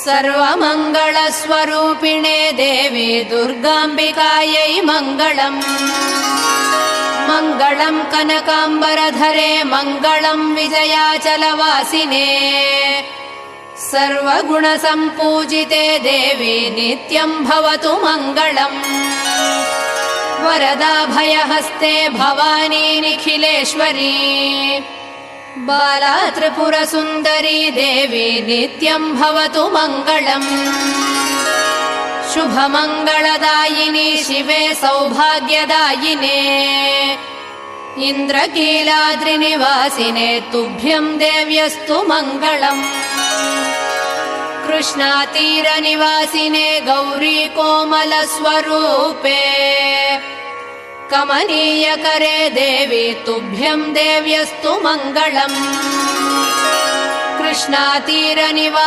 सर्वमङ्गलस्वरूपिणे देवी दुर्गाम्बिकायै मङ्गलम्। मङ्गलम् कनकाम्बरधरे मङ्गलम् विजयाचलवासिने। सर्वगुणसम्पूजिते देवी नित्यम् भवतु मङ्गलम्। वरदाभयहस्ते भवानी निखिलेश्वरी। बाला त्रिपुरसुन्दरी देवी नित्यम् भवतु मङ्गलम्। शुभमङ्गलदायिनी शिवे सौभाग्यदायिने। इन्द्रकीलाद्रिनिवासिने तुभ्यम् देव्यस्तु मङ्गलम्। कृष्णातीरनिवासिने गौरी कोमलस्वरूपे। कमनीयकरे देवी तुभ्यम् देव्यस्तु मङ्गलम्। कृष्णातीरनिवासिने